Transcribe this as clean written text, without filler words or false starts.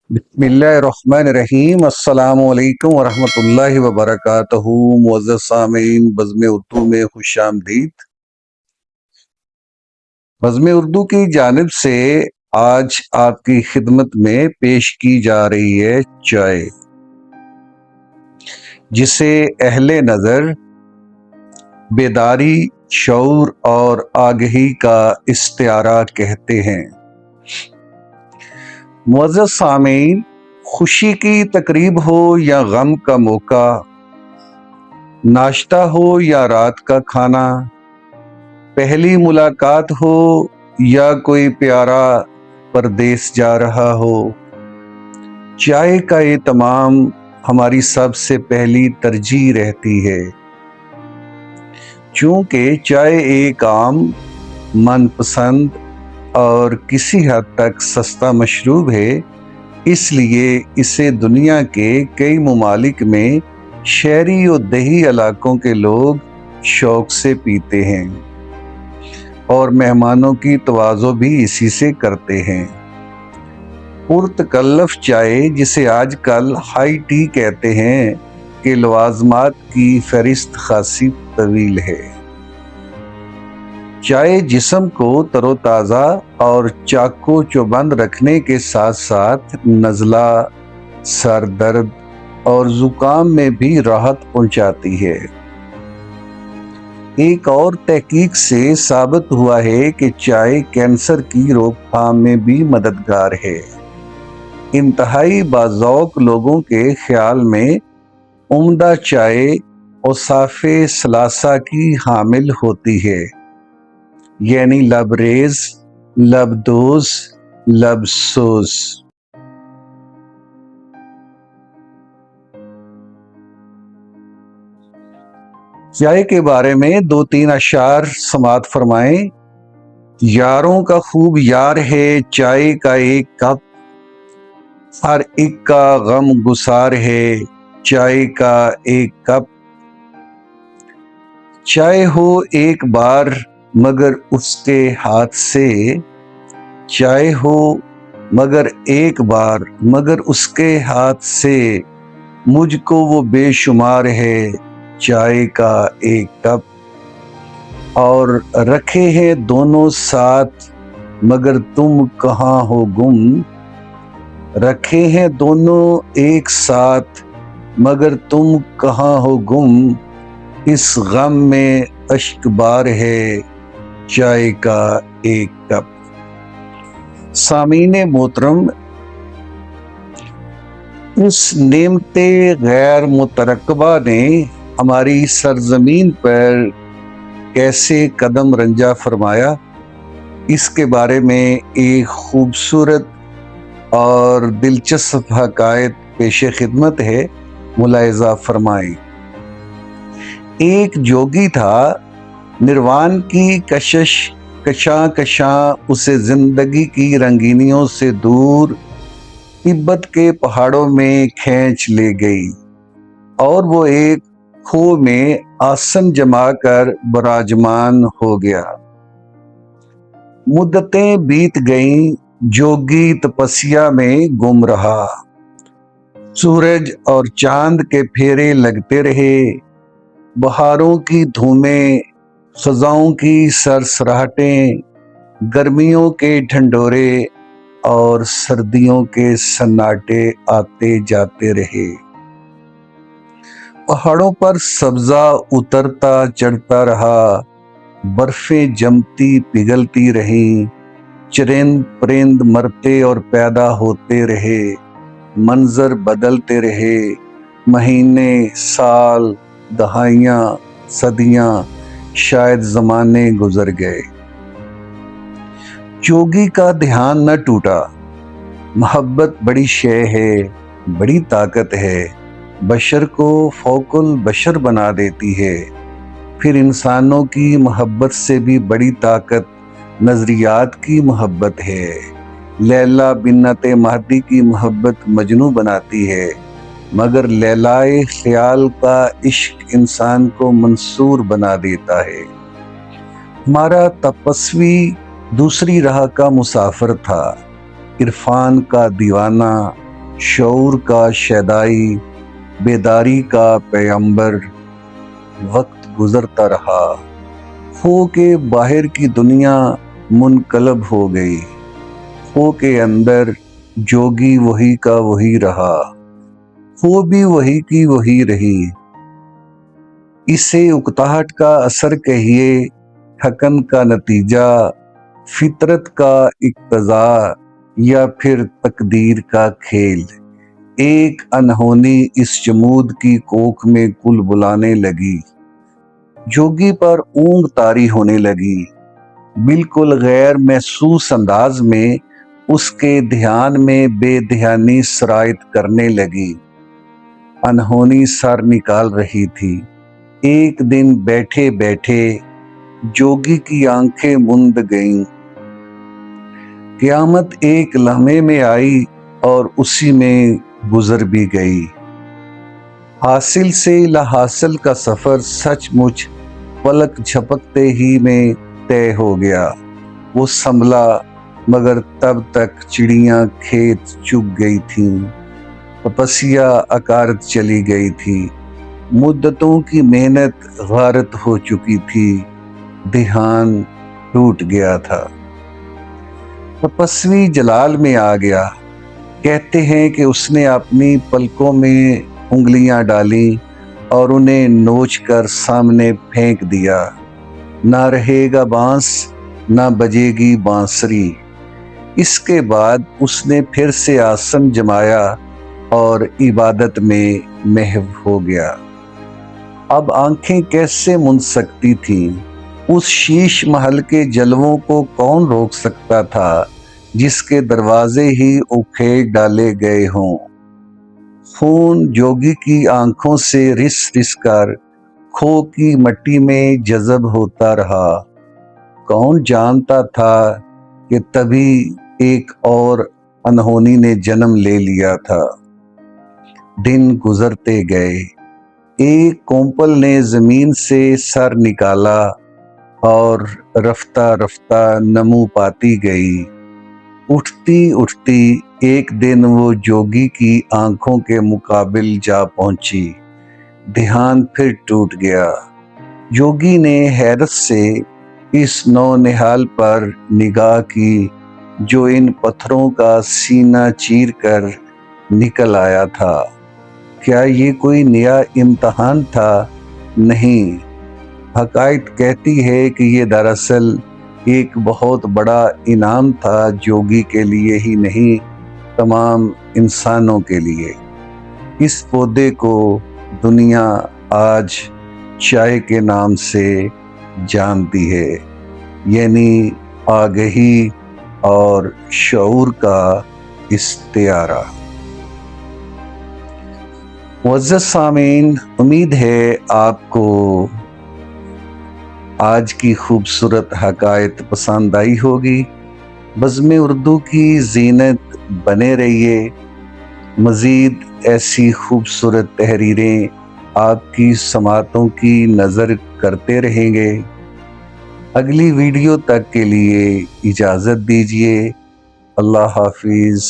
बिस्मिल्लाहिर्रहमानिर्रहीम अस्सलामुअलैकुम वरहमतुल्लाहि वबरकातुहू। मुअज़्ज़ज़ सामीन, बज़्म उर्दू में खुश आमदीद। बज़्म उर्दू की जानिब से आज आपकी खिदमत में पेश की जा रही है चाय, जिसे अहले नज़र बेदारी, शऊर और आगही का इस्तिआरा कहते हैं। मुअज़्ज़ज़ सामीन, खुशी की तकरीब हो या गम का मौका, नाश्ता हो या रात का खाना, पहली मुलाकात हो या कोई प्यारा परदेस जा रहा हो, चाय का ये तमाम हमारी सबसे पहली तरजीह रहती है। चूंकि चाय एक आम, मनपसंद और किसी हद तक सस्ता मशरूब है, इसलिए इसे दुनिया के कई ममालिक में शहरी और देही इलाकों के लोग शौक से पीते हैं और मेहमानों की तवाज़ो भी इसी से करते हैं। पुरतकल्लफ चाय, जिसे आजकल हाई टी कहते हैं, के लवाज़मात की फहरिस्त खासी तवील है। चाय जिस्म को तरोताज़ा और चाको चौबंद रखने के साथ साथ नज़ला, सर दर्द और ज़ुकाम में भी राहत पहुंचाती है। एक और तहकीक से साबित हुआ है कि चाय कैंसर की रोकथाम में भी मददगार है। इंतहाई बाज़ौक़ लोगों के ख्याल में उम्दा चाय औसाफ़े सलासा की हामिल होती है, यानी लबरेज, लबदोज, लबसोस। चाय के बारे में दो तीन अशार समात फरमाएं। यारों का खूब यार है चाय का एक कप, हर एक का गम गुसार है चाय का एक कप। चाय हो एक बार मगर उसके हाथ से, चाय हो मगर एक बार मगर उसके हाथ से, मुझको वो बेशुमार है चाय का एक कप। और रखे हैं दोनों साथ मगर तुम कहाँ हो गुम, रखे हैं दोनों एक साथ मगर तुम कहाँ हो गुम, इस गम में अश्कबार है चाय का एक कप। सामीने मोहतरम, इस नेमते गैर मुतरकबा ने हमारी सरजमीन पर कैसे कदम रंजा फरमाया, इसके बारे में एक खूबसूरत और दिलचस्प हकायत पेश खिदमत है, मुलाहिज़ा फरमाएं। एक जोगी था, निर्वाण की कशिश कशां कशां उसे जिंदगी की रंगीनियों से दूर तिब्बत के पहाड़ों में खींच ले गई और वो एक खो में आसन जमाकर बराजमान हो गया। मुद्दतें बीत गईं, जोगी तपस्या में गुम रहा। सूरज और चांद के फेरे लगते रहे, बहारों की धूमें, खज़ाओं की सरसराहटें, गर्मियों के ढंढोरे और सर्दियों के सन्नाटे आते जाते रहे। पहाड़ों पर सब्जा उतरता चढ़ता रहा, बर्फें जमती पिघलती रहीं, चरिंद परिंद मरते और पैदा होते रहे, मंजर बदलते रहे, महीने, साल, दहाइयाँ, सदियाँ, शायद ज़माने गुजर गए। जोगी का ध्यान न टूटा। मोहब्बत बड़ी शे है, बड़ी ताकत है, बशर को फौकुल बशर बना देती है। फिर इंसानों की मोहब्बत से भी बड़ी ताकत नजरियात की मोहब्बत है। लैला बिन्नत महदी की मोहब्बत मजनू बनाती है, मगर लैलाए ख्याल का इश्क इंसान को मंसूर बना देता है। हमारा तपस्वी दूसरी राह का मुसाफिर था, इरफान का दीवाना, شعور کا شیدائی، بیداری کا پیغمبر، وقت گزرتا رہا، خو کے باہر کی دنیا منقلب ہو گئی، خو کے اندر جوگی وہی کا وہی رہا، خو بھی وہی کی وہی رہی۔ اسے اکتاہٹ کا اثر کہیے، تھکن کا نتیجہ، فطرت کا اقتضاء یا پھر تقدیر کا کھیل۔ ایک انہونی اس جمود کی کوکھ میں کل بلانے لگی، جوگی پر اونگ طاری ہونے لگی، بالکل غیر محسوس انداز میں اس کے دھیان میں بے دھیانی سرایت کرنے لگی، انہونی سر نکال رہی تھی۔ ایک دن بیٹھے بیٹھے جوگی کی آنکھیں مند گئیں، قیامت ایک لمحے میں آئی اور اسی میں گزر بھی گئی۔ حاصل سے لاحاصل کا سفر سچ مچ پلک جھپکتے ہی میں طے ہو گیا۔ وہ سنبھلا مگر تب تک چڑیاں کھیت چگ گئی تھیں، تپسیا اکارت چلی گئی تھی، مدتوں کی محنت غارت ہو چکی تھی، دھیان ٹوٹ گیا تھا۔ تپسوی جلال میں آ گیا، کہتے ہیں کہ اس نے اپنی پلکوں میں انگلیاں ڈالیں اور انہیں نوچ کر سامنے پھینک دیا۔ نہ رہے گا بانس، نہ بجے گی بانسری۔ اس کے بعد اس نے پھر سے آسن جمایا اور عبادت میں محو ہو گیا۔ اب آنکھیں کیسے مند سکتی تھیں؟ اس شیش محل کے جلووں کو کون روک سکتا تھا جس کے دروازے ہی اکھیڑ ڈالے گئے ہوں؟ خون جوگی کی آنکھوں سے رس رس کر کھو کی مٹی میں جذب ہوتا رہا۔ کون جانتا تھا کہ تبھی ایک اور انہونی نے جنم لے لیا تھا۔ دن گزرتے گئے، ایک کونپل نے زمین سے سر نکالا اور رفتہ رفتہ نمو پاتی گئی۔ اٹھتی اٹھتی ایک دن وہ جوگی کی آنکھوں کے مقابل جا پہنچی، دھیان پھر ٹوٹ گیا۔ جوگی نے حیرت سے اس نو نہال پر نگاہ کی جو ان پتھروں کا سینہ چیر کر نکل آیا تھا۔ کیا یہ کوئی نیا امتحان تھا؟ نہیں، حقائق کہتی ہے کہ یہ دراصل ایک بہت بڑا انعام تھا، جوگی کے لیے ہی نہیں، تمام انسانوں کے لیے۔ اس پودے کو دنیا آج چائے کے نام سے جانتی ہے، یعنی آگہی اور شعور کا استعارہ۔ معزز سامعین، امید ہے آپ کو آج کی خوبصورت حکایت پسند آئی ہوگی۔ بزم اردو کی زینت بنے رہیے، مزید ایسی خوبصورت تحریریں آپ کی سماعتوں کی نظر کرتے رہیں گے۔ اگلی ویڈیو تک کے لیے اجازت دیجیے۔ اللہ حافظ۔